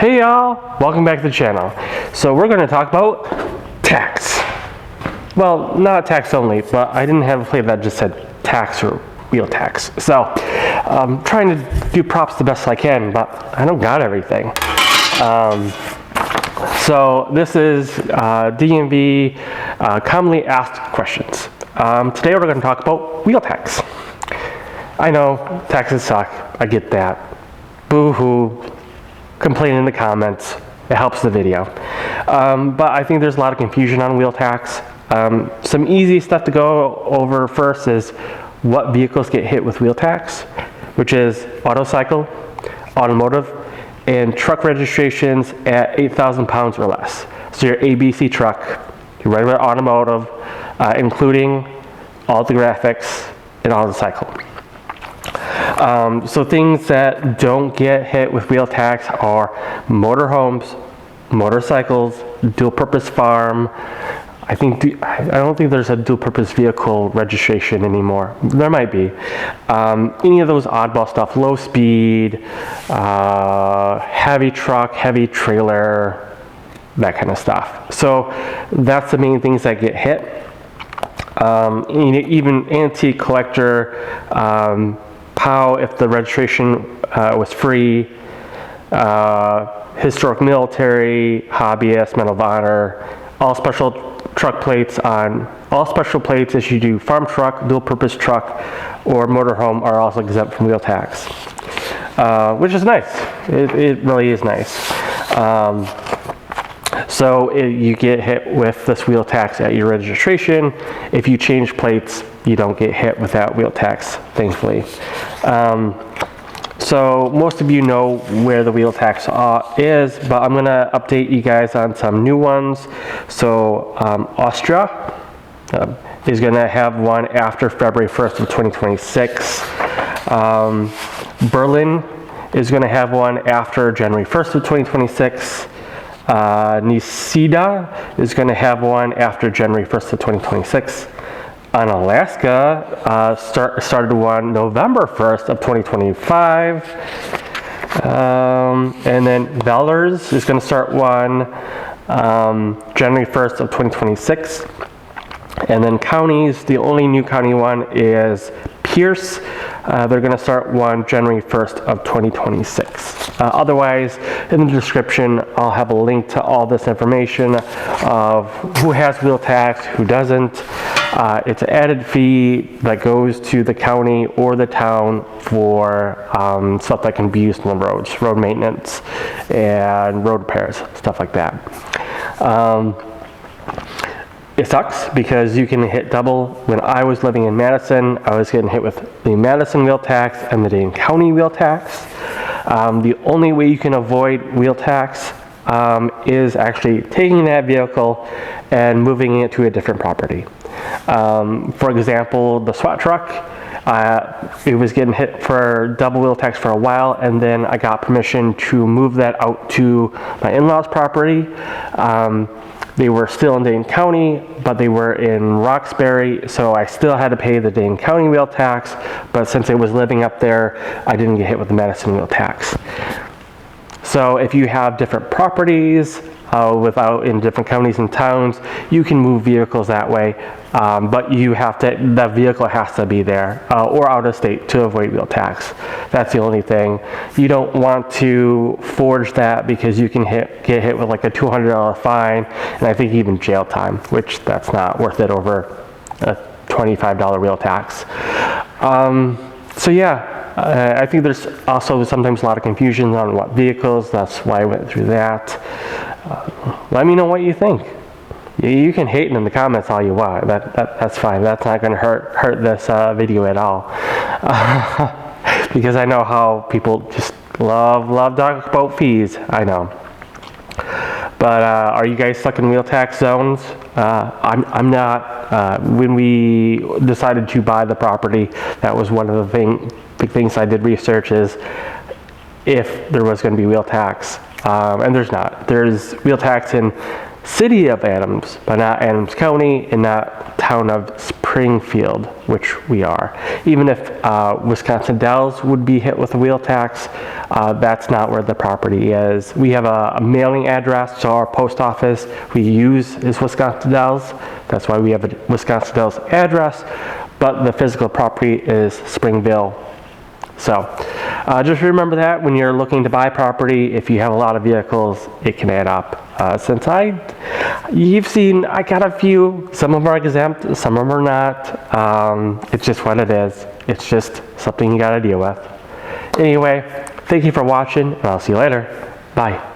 Hey y'all, welcome back to the channel. So we're going to talk about tax. Well, not tax only, but I didn't have a plate that just said tax or wheel tax. So I'm trying to do props the best I can, but I don't got everything. So this is DMV commonly asked questions. Today we're going to talk about wheel tax. I know taxes suck, I get that. Boo-hoo. Complain in the comments. It helps the video. But I think there's a lot of confusion on wheel tax. Some easy stuff to go over first is what vehicles get hit with wheel tax, which is autocycle, automotive, and truck registrations at 8,000 pounds or less. So your ABC truck, your regular automotive, including all the graphics and autocycle. So things that don't get hit with wheel tax are motorhomes, motorcycles, dual-purpose farm. I don't think there's a dual-purpose vehicle registration anymore. There might be. Any of those oddball stuff, low speed, heavy truck, heavy trailer, that kind of stuff. So that's the main things that get hit. Even antique collector, POW if the registration was free, historic military, hobbyist, medal of honor, all special truck plates all special plates as you do farm truck, dual purpose truck, or motorhome are also exempt from wheel tax, which is nice. It really is nice. So you get hit with this wheel tax at your registration. If you change plates, you don't get hit with that wheel tax, thankfully. So most of you know where the wheel tax is, but I'm gonna update you guys on some new ones. So Austria is gonna have one after February 1st of 2026. Berlin is gonna have one after January 1st of 2026. Nisida is going to have one after January 1st of 2026. On Alaska, started one November 1st of 2025. And then Vellers is going to start one January 1st of 2026. And then counties, the only new county one is Pierce. They're going to start one January 1st of 2026. Otherwise, in the description, I'll have a link to all this information of who has wheel tax, who doesn't. It's an added fee that goes to the county or the town for stuff that can be used on the roads, road maintenance and road repairs, stuff like that. It sucks because you can hit double. When I was living in Madison, I was getting hit with the Madison wheel tax and the Dane County wheel tax. The only way you can avoid wheel tax is actually taking that vehicle and moving it to a different property. For example, the SWAT truck, it was getting hit for double wheel tax for a while, and then I got permission to move that out to my in-laws' property. They were still in Dane County, but they were in Roxbury, so I still had to pay the Dane County wheel tax, but since it was living up there, I didn't get hit with the Madison wheel tax. So if you have different properties in different counties and towns, you can move vehicles that way, but that vehicle has to be there or out of state to avoid wheel tax. That's the only thing. You don't want to forge that because you can get hit with like a $200 fine, and I think even jail time, which that's not worth it over a $25 wheel tax. So yeah. I think there's also sometimes a lot of confusion on what vehicles. That's why I went through that. Let me know what you think. You can hate in the comments all you want. That's fine. That's not going to hurt this video at all. Because I know how people just love talking about fees. I know. But are you guys stuck in wheel tax zones? I'm not. When we decided to buy the property, that was one of the big things I did research is if there was going to be wheel tax. And there's not. There's wheel tax in City of Adams, but not Adams County and not Town of Springfield, which we are. Even if Wisconsin Dells would be hit with a wheel tax, that's not where the property is. We have a mailing address, so our post office we use is Wisconsin Dells. That's why we have a Wisconsin Dells address, but the physical property is Springville. So just remember that when you're looking to buy property, if you have a lot of vehicles, it can add up. Since you've seen, I got a few, some of them are exempt, some of them are not. It's just what it is. It's just something you got to deal with. Anyway, thank you for watching, and I'll see you later. Bye.